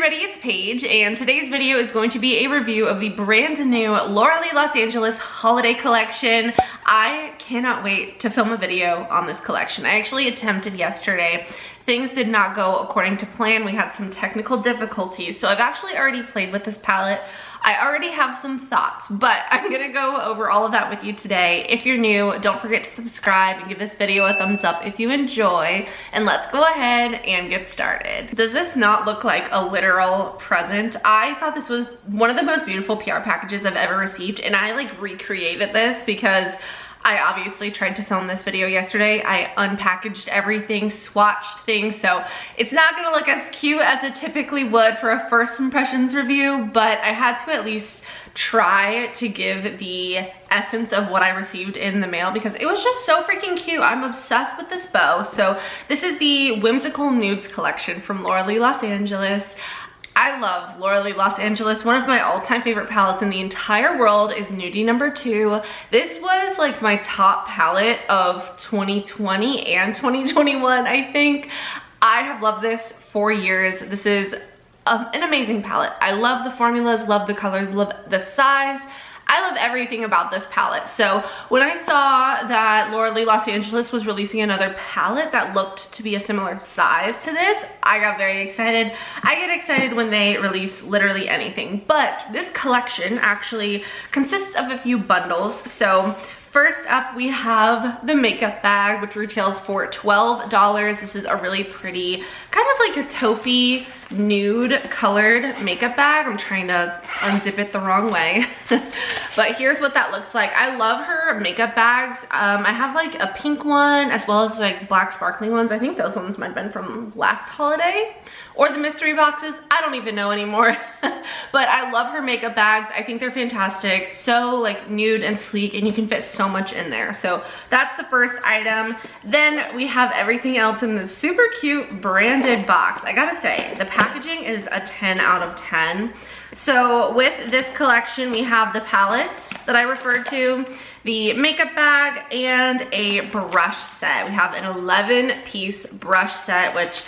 everybody, it's Paige, and today's video is going to be a review of the brand new Laura Lee Los Angeles holiday collection. I cannot wait to film a video on this collection. I actually attempted yesterday. Things did not go according to plan. We had some technical difficulties, so I've actually already played with this palette. I already have some thoughts, but I'm gonna go over all of that with you today. If you're new, don't forget to subscribe and give this video a thumbs up if you enjoy, and let's go ahead and get started. Does this not look like a literal present? I thought this was one of the most beautiful PR packages I've ever received, and I like recreated this because I obviously tried to film this video yesterday. I unpackaged everything, swatched things, so it's not gonna look as cute as it typically would for a first impressions review, but I had to at least try to give the essence of what I received in the mail because it was just so freaking cute. I'm obsessed with this bow. So this is the Whimsical Nudes collection from Laura Lee Los Angeles. I love Laura Lee Los Angeles. One of my all-time favorite palettes in the entire world is Nudie #2. This was like my top palette of 2020 and 2021, I think. I have loved this for years. This is an amazing palette. I love the formulas, love the colors, love the size. I love everything about this palette. So when I saw that Laura Lee Los Angeles was releasing another palette that looked to be a similar size to this, I got very excited. I get excited when they release literally anything, but this collection actually consists of a few bundles. So first up, we have the makeup bag, which retails for $12. This is a really pretty, kind of like a taupey, nude colored makeup bag. I'm trying to unzip it the wrong way. But here's what that looks like. I love her makeup bags. I have like a pink one as well as like black sparkling ones. I think those ones might have been from last holiday or the mystery boxes. I don't even know anymore. But I love her makeup bags. I think they're fantastic. So like nude and sleek, and you can fit so much in there. So that's the first item. Then we have everything else in this super cute branded box. I gotta say, the packaging is a 10 out of 10. So with this collection, we have the palette that I referred to, the makeup bag, and a brush set. We have an 11-piece brush set, which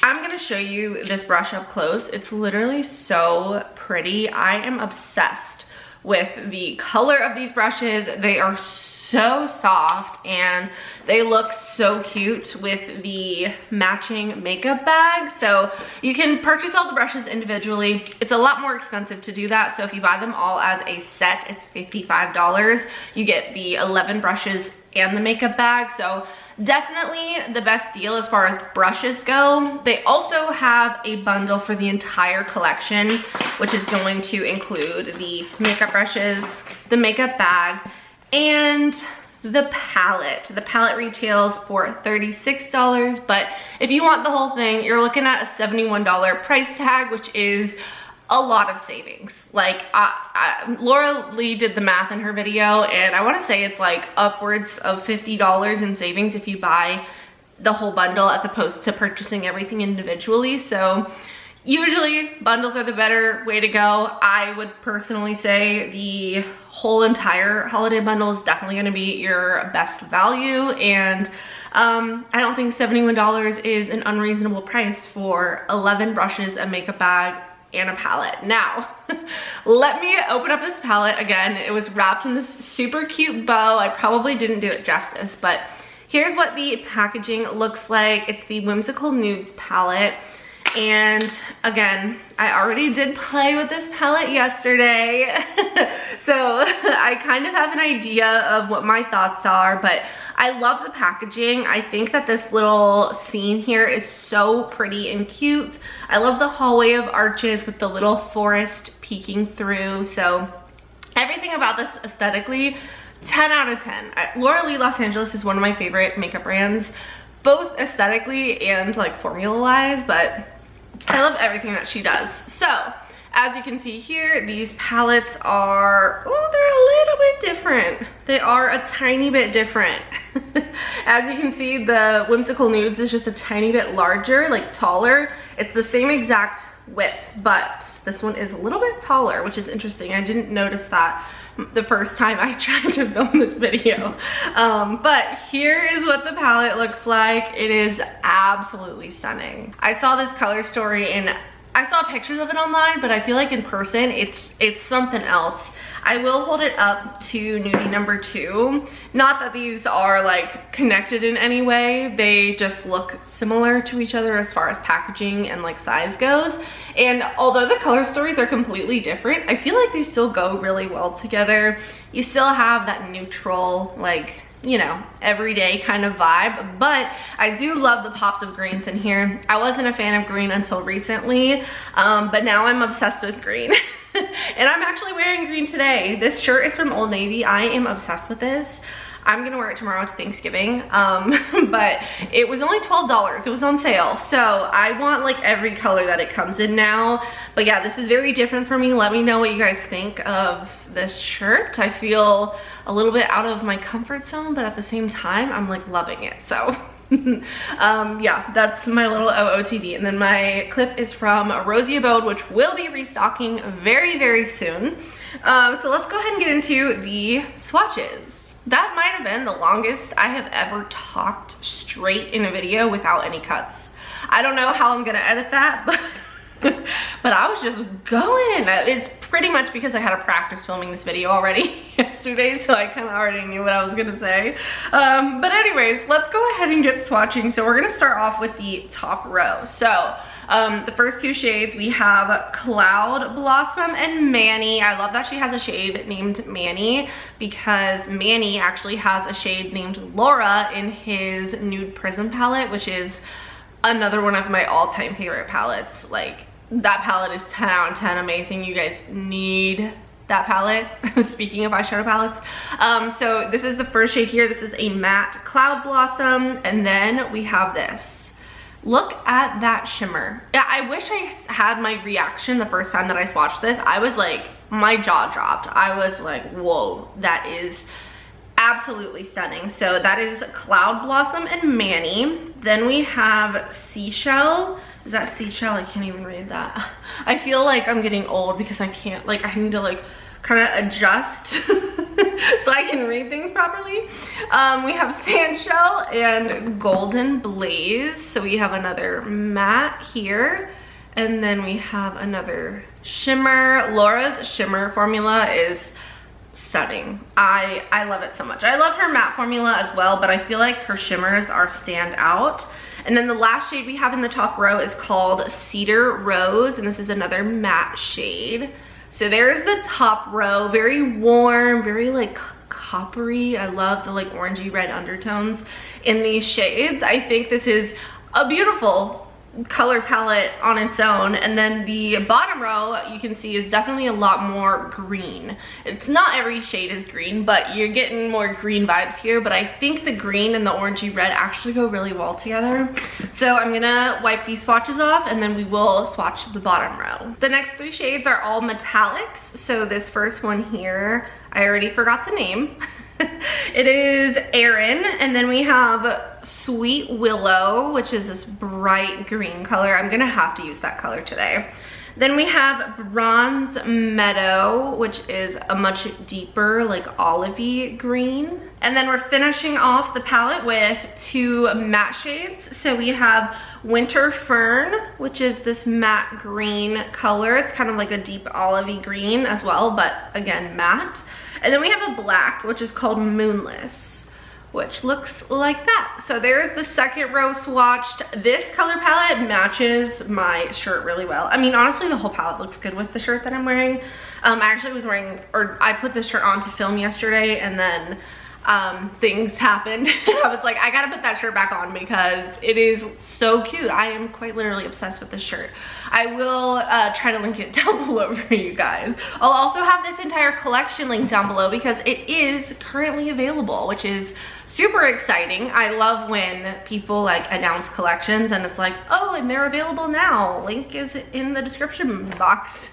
I'm gonna show you this brush up close. It's literally so pretty. I am obsessed with the color of these brushes. They are so soft and they look so cute with the matching makeup bag. So you can purchase all the brushes individually. It's a lot more expensive to do that. So if you buy them all as a set, it's $55. You get the 11 brushes and the makeup bag. So definitely the best deal as far as brushes go. They also have a bundle for the entire collection, which is going to include the makeup brushes, the makeup bag, and the palette. The palette retails for $36, but if you want the whole thing, you're looking at a $71 price tag, which is a lot of savings. Like Laura Lee did the math in her video, and I want to say it's like upwards of $50 in savings if you buy the whole bundle as opposed to purchasing everything individually. So usually bundles are the better way to go. I would personally say the whole entire holiday bundle is definitely going to be your best value, and I don't think $71 is an unreasonable price for 11 brushes, a makeup bag, and a palette. Now, let me open up this palette again. It was wrapped in this super cute bow. I probably didn't do it justice, but here's what the packaging looks like. It's the Whimsical Nudes palette. And again, I already did play with this palette yesterday. So I kind of have an idea of what my thoughts are, but I love the packaging. I think that this little scene here is so pretty and cute. I love the hallway of arches with the little forest peeking through. So everything about this aesthetically, 10 out of 10. Laura Lee Los Angeles is one of my favorite makeup brands, both aesthetically and like formula wise, but I love everything that she does. So as you can see here, these palettes are, oh, they're a little bit different. They are a tiny bit different. As you can see, the Whimsical Nudes is just a tiny bit larger, like taller. It's the same exact width, but this one is a little bit taller, which is interesting. I didn't notice that the first time I tried to film this video. But here is what the palette looks like. It is absolutely stunning. I saw this color story and I saw pictures of it online, but I feel like in person, it's something else. I will hold it up to nudie number 2. Not that these are like connected in any way. They just look similar to each other as far as packaging and like size goes. And although the color stories are completely different, I feel like they still go really well together. You still have that neutral, like, you know, everyday kind of vibe, but I do love the pops of greens in here. I wasn't a fan of green until recently, but now I'm obsessed with green. And I'm actually wearing green today. This shirt is from Old Navy. I am obsessed with this. I'm gonna wear it tomorrow to Thanksgiving, but it was only $12. It was on sale, so I want like every color that it comes in now. But yeah, this is very different for me. Let me know what you guys think of this shirt. I feel a little bit out of my comfort zone, but at the same time, I'm like loving it, so. Yeah, that's my little OOTD. And then my clip is from Rosy Abode, which will be restocking very, very soon. So let's go ahead and get into the swatches. That might have been the longest I have ever talked straight in a video without any cuts. I don't know how I'm gonna edit that, but I was just going. It's pretty much because I had to practice filming this video already yesterday, so I kind of already knew what I was gonna say. But anyways, let's go ahead and get swatching. So we're gonna start off with the top row. So the first 2 shades, we have Cloud Blossom and Manny. I love that she has a shade named Manny because Manny actually has a shade named Laura in his Nude Prism palette, which is another one of my all-time favorite palettes. Like, that palette is 10 out of 10 amazing. You guys need that palette. Speaking of eyeshadow palettes. So this is the first shade here. This is a matte Cloud Blossom, and then we have this. Look at that shimmer. Yeah, I wish I had my reaction the first time that I swatched this. I was like, my jaw dropped. I was like, whoa, that is absolutely stunning. So that is Cloud Blossom and Manny. Then we have Seashell. Is that Seashell? I can't even read that. I feel like I'm getting old because I can't, like, I need to like kind of adjust so I can read things properly. We have Sandshell and Golden Blaze. So we have another matte here. And then we have another shimmer. Laura's shimmer formula is stunning. I love it so much. I love her matte formula as well, but I feel like her shimmers are stand out. And then the last shade we have in the top row is called Cedar Rose, and this is another matte shade. So there's the top row, very warm, very like coppery. I love the like orangey red undertones in these shades. I think this is a beautiful color palette on its own. And then the bottom row you can see is definitely a lot more green. It's not every shade is green, but you're getting more green vibes here. But I think the green and the orangey red actually go really well together. So I'm gonna wipe these swatches off and then we will swatch the bottom row. The next 3 shades are all metallics. So this first one here, I already forgot the name. It is Erin, and then we have Sweet Willow, which is this bright green color. I'm gonna have to use that color today. Then we have Bronze Meadow, which is a much deeper, like olivey green. And then we're finishing off the palette with 2 matte shades. So we have Winter Fern, which is this matte green color. It's kind of like a deep olivey green as well, but again, matte. And then we have a black, which is called Moonless, which looks like that. So there's the second row swatched. This color palette matches my shirt really well. I mean, honestly, the whole palette looks good with the shirt that I'm wearing. I actually was wearing, or I put this shirt on to film yesterday, and then things happened. I was like, I gotta put that shirt back on because it is so cute. I am quite literally obsessed with this shirt. I will try to link it down below for you guys. I'll also have this entire collection linked down below because it is currently available, which is super exciting. I love when people like announce collections and it's like, oh, and they're available now. Link is in the description box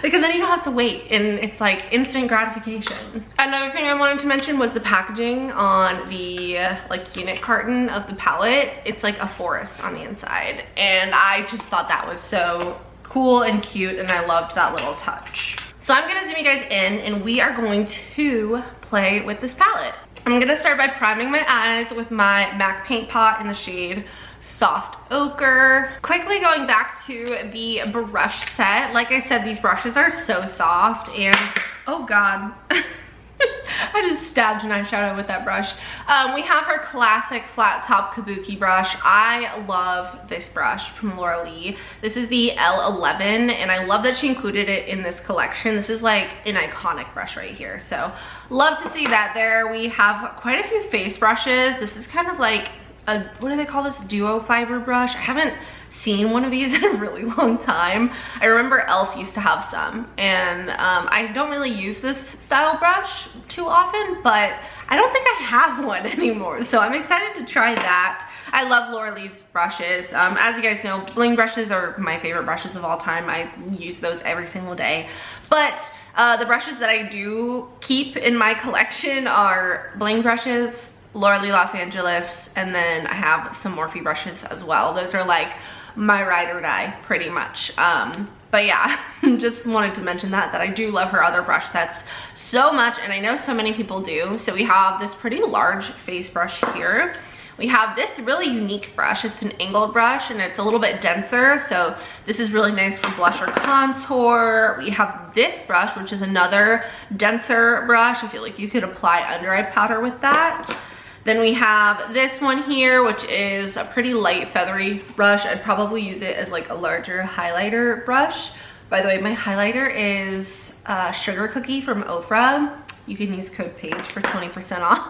because then you don't have to wait and it's like instant gratification. Another thing I wanted to mention was the packaging on the like unit carton of the palette. It's like a forest on the inside, and I just thought that was so cool and cute, and I loved that little touch. So I'm gonna zoom you guys in and we are going to play with this palette. I'm gonna start by priming my eyes with my MAC paint pot in the shade soft ochre. Quickly going back to the brush set. Like I said, these brushes are so soft and, oh God. I just stabbed an eyeshadow with that brush. We have her classic flat top kabuki brush. I love this brush from Laura Lee. This is the L11 and I love that she included it in this collection. This is like an iconic brush right here. So love to see that there. We have quite a few face brushes. This is kind of like a, what do they call this, duo fiber brush? I haven't seen one of these in a really long time. I remember e.l.f. used to have some, and I don't really use this style brush too often, but I don't think I have one anymore, so I'm excited to try that. I love Laura Lee's brushes. As you guys know, bling brushes are my favorite brushes of all time. I use those every single day, but the brushes that I do keep in my collection are bling brushes, Laura Lee Los Angeles, and then I have some Morphe brushes as well. Those are like my ride or die pretty much. But yeah, just wanted to mention that I do love her other brush sets so much, and I know so many people do. So we have this pretty large face brush here. We have this really unique brush. It's an angled brush and it's a little bit denser, so this is really nice for blush or contour. We have this brush, which is another denser brush. I feel like you could apply under eye powder with that. Then we have this one here, which is a pretty light feathery brush. I'd probably use it as like a larger highlighter brush. By the way, my highlighter is Sugar Cookie from Ofra. You can use code PAIGE for 20% off.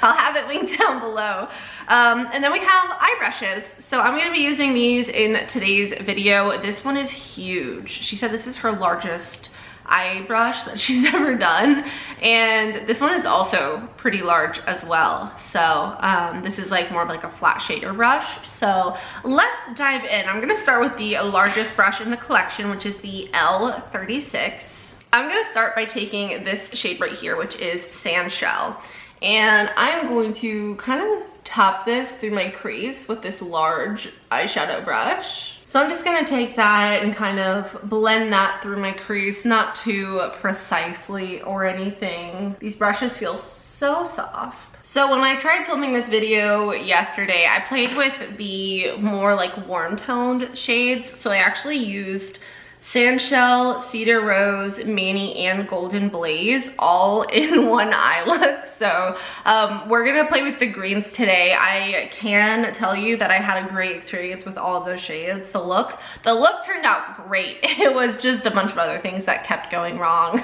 I'll have it linked down below. And then we have eye brushes. So I'm gonna be using these in today's video. This one is huge. She said this is her largest eye brush that she's ever done, and this one is also pretty large as well. So this is like more of like a flat shader brush. So let's dive in. I'm gonna start with the largest brush in the collection, which is the L36. I'm gonna start by taking this shade right here, which is Sand Shell, and I'm going to kind of tap this through my crease with this large eyeshadow brush. So I'm just gonna take that and kind of blend that through my crease, not too precisely or anything. These brushes feel so soft. So when I tried filming this video yesterday, I played with the more like warm toned shades. So I actually used Sandshell, Cedar Rose, Manny, and Golden Blaze all in one eye look. So we're gonna play with the greens today. I can tell you that I had a great experience with all of those shades. The look turned out great. It was just a bunch of other things that kept going wrong.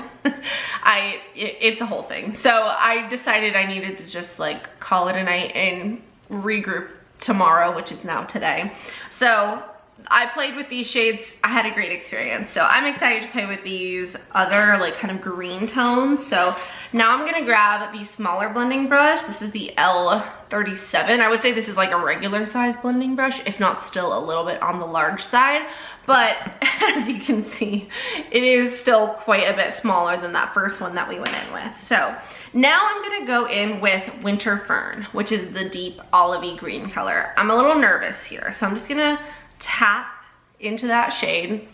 It's a whole thing. So I decided I needed to just like call it a night and regroup tomorrow, which is now today. So I played with these shades. I had a great experience. So I'm excited to play with these other like kind of green tones. So now I'm gonna grab the smaller blending brush. This is the L37. I would say this is like a regular size blending brush, if not still a little bit on the large side. But as you can see, it is still quite a bit smaller than that first one that we went in with. So now I'm gonna go in with Winter Fern, which is the deep olivey green color. I'm a little nervous here, so I'm just gonna tap into that shade, and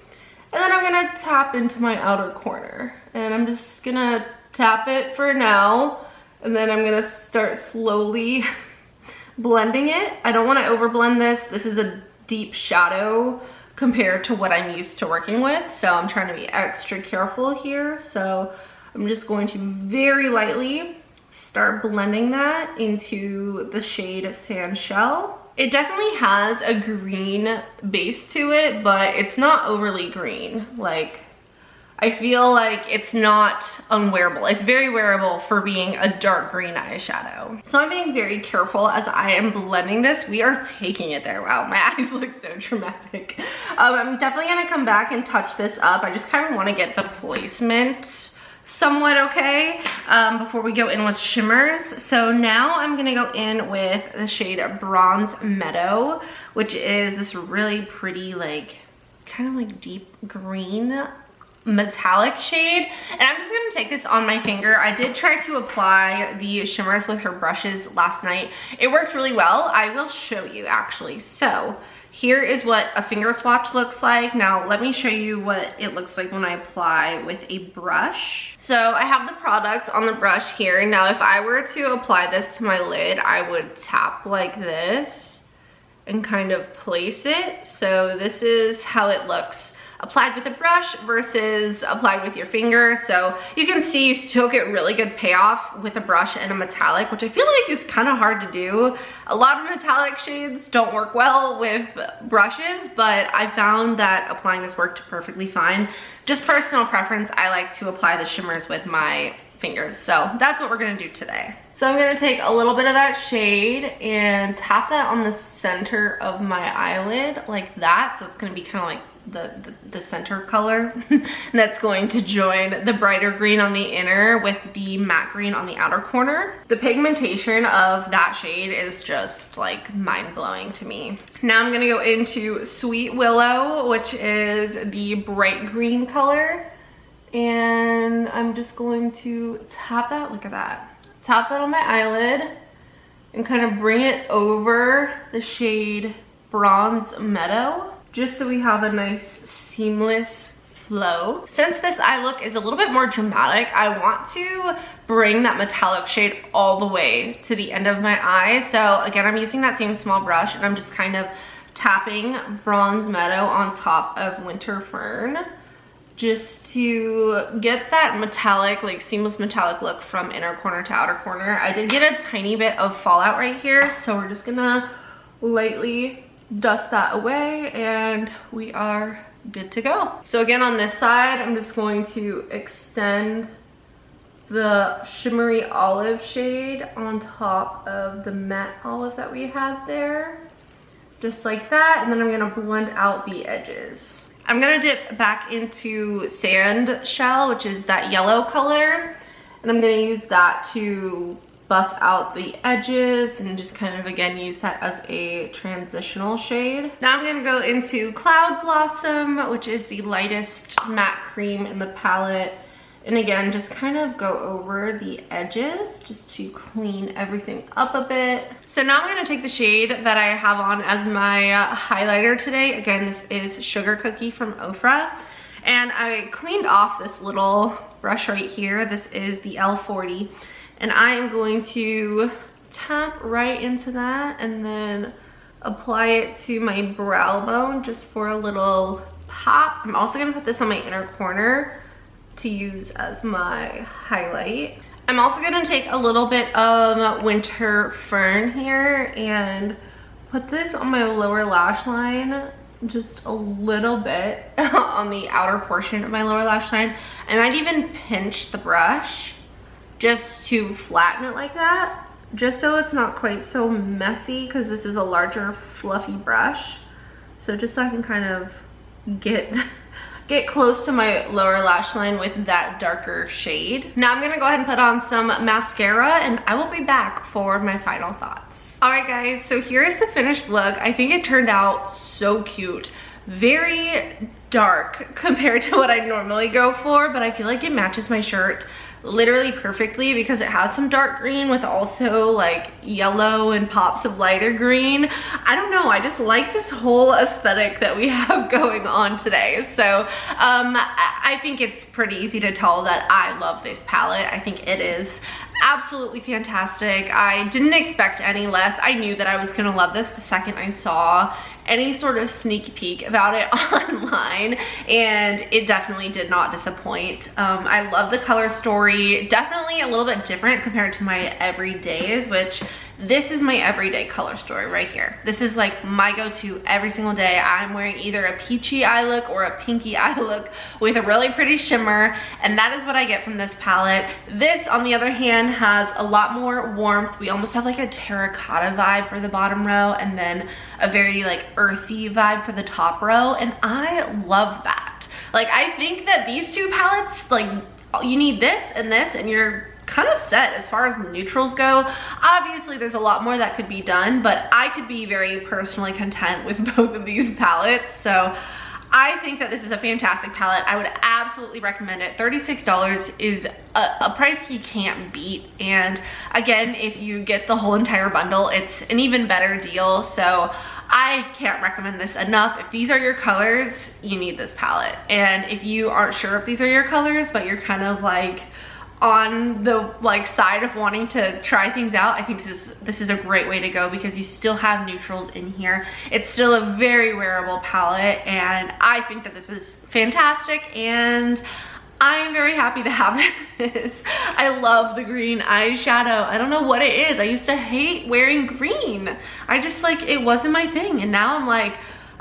then I'm gonna tap into my outer corner, and I'm just gonna tap it for now, and then I'm gonna start slowly blending it. I don't want to overblend this. This is a deep shadow compared to what I'm used to working with, so I'm trying to be extra careful here. So I'm just going to very lightly start blending that into the shade Sand Shell. It definitely has a green base to it, but it's not overly green. Like, I feel like it's not unwearable. It's very wearable for being a dark green eyeshadow. So I'm being very careful as I am blending this. We are taking it there. Wow, my eyes look so dramatic. I'm definitely gonna come back and touch this up. I just kind of want to get the placement somewhat okay before we go in with shimmers. So now I'm gonna go in with the shade Bronze Meadow, which is this really pretty, like kind of like deep green metallic shade. And I'm just gonna take this on my finger. I did try to apply the shimmers with her brushes last night. It worked really well. I will show you actually. So here is what a finger swatch looks like. Now let me show you what it looks like when I apply with a brush. So I have the product on the brush here. Now if I were to apply this to my lid, I would tap like this, and kind of place it. So this is how it looks applied with a brush versus applied with your finger. So you can see you still get really good payoff with a brush and a metallic, which I feel like is kind of hard to do. A lot of metallic shades don't work well with brushes, but I found that applying this worked perfectly fine. Just personal preference, I like to apply the shimmers with my fingers. So that's what we're gonna do today. So I'm gonna take a little bit of that shade and tap that on the center of my eyelid like that. So it's gonna be kind of like the center color that's going to join the brighter green on the inner with the matte green on the outer corner. The pigmentation of that shade is just like mind-blowing to me. Now I'm gonna go into Sweet Willow, which is the bright green color, and I'm just going to tap that, look at that, tap that on my eyelid and kind of bring it over the shade Bronze Meadow, just so we have a nice seamless flow. Since this eye look is a little bit more dramatic, I want to bring that metallic shade all the way to the end of my eye. So again, I'm using that same small brush and I'm just kind of tapping Bronze Meadow on top of Winter Fern, just to get that metallic, like seamless metallic look from inner corner to outer corner. I did get a tiny bit of fallout right here, so we're just gonna lightly dust that away and we are good to go. So again, on this side, I'm just going to extend the shimmery olive shade on top of the matte olive that we had there, just like that. And then I'm gonna blend out the edges. I'm gonna dip back into Sand Shell, which is that yellow color, and I'm gonna use that to buff out the edges and just kind of again use that as a transitional shade. Now I'm gonna go into Cloud Blossom, which is the lightest matte cream in the palette, and again just kind of go over the edges just to clean everything up a bit. So now I'm gonna take the shade that I have on as my highlighter today. Again, this is Sugar Cookie from Ofra, and I cleaned off this little brush right here. This is the L40. And I am going to tap right into that and then apply it to my brow bone just for a little pop. I'm also gonna put this on my inner corner to use as my highlight. I'm also gonna take a little bit of Winter Fern here and put this on my lower lash line, just a little bit on the outer portion of my lower lash line. I might even pinch the brush just to flatten it like that, just so it's not quite so messy, because this is a larger fluffy brush. So just so I can kind of get close to my lower lash line with that darker shade. Now I'm gonna go ahead and put on some mascara and I will be back for my final thoughts. All right guys, so here's the finished look. I think it turned out so cute. Very dark compared to what I normally go for, but I feel like it matches my shirt literally perfectly because it has some dark green with also like yellow and pops of lighter green. I don't know, I just like this whole aesthetic that we have going on today. So I think it's pretty easy to tell that I love this palette. I think it is absolutely fantastic. I didn't expect any less. I knew that I was gonna love this the second I saw any sort of sneak peek about it online, and it definitely did not disappoint. I love the color story. Definitely a little bit different compared to my everydays, which this is my everyday color story right here. This is like my go-to every single day. I'm wearing either a peachy eye look or a pinky eye look with a really pretty shimmer, and that is what I get from this palette. This, on the other hand, has a lot more warmth. We almost have like a terracotta vibe for the bottom row, and then a very like earthy vibe for the top row, and I love that. Like, I think that these two palettes, like, you need this, and you're kind of set as far as neutrals go. Obviously there's a lot more that could be done, but I could be very personally content with both of these palettes. So I think that this is a fantastic palette. I would absolutely recommend it. $36 is a price you can't beat, and again, if you get the whole entire bundle, it's an even better deal. So I can't recommend this enough. If these are your colors, you need this palette. And if you aren't sure if these are your colors, but you're kind of like on the like side of wanting to try things out, I think this is a great way to go because you still have neutrals in here. It's still a very wearable palette, and I think that this is fantastic, and I am very happy to have this. I love the green eyeshadow. I don't know what it is. I used to hate wearing green. I just like, it wasn't my thing, and now I'm like,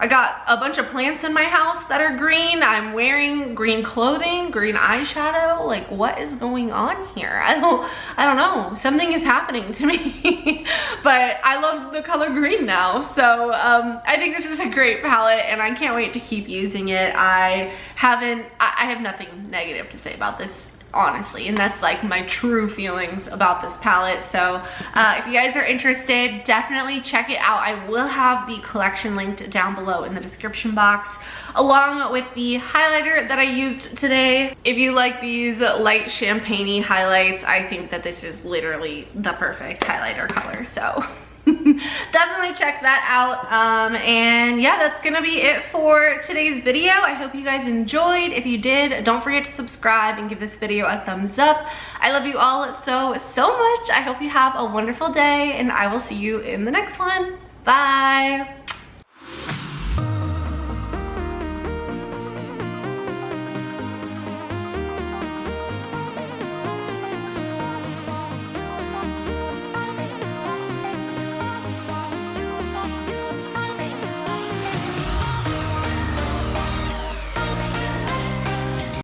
I got a bunch of plants in my house that are green. I'm wearing green clothing, green eyeshadow. Like, what is going on here? I don't know. Something is happening to me. But I love the color green now. So I think this is a great palette, and I can't wait to keep using it. I have nothing negative to say about this, honestly, and that's like my true feelings about this palette. So if you guys are interested, definitely check it out. I will have the collection linked down below in the description box, along with the highlighter that I used today. If you like these light champagne-y highlights, I think that this is literally the perfect highlighter color. So definitely check that out. And yeah, that's gonna be it for today's video. I hope you guys enjoyed. If you did, don't forget to subscribe and give this video a thumbs up. I love you all so much. I hope you have a wonderful day, and I will see you in the next one. Bye.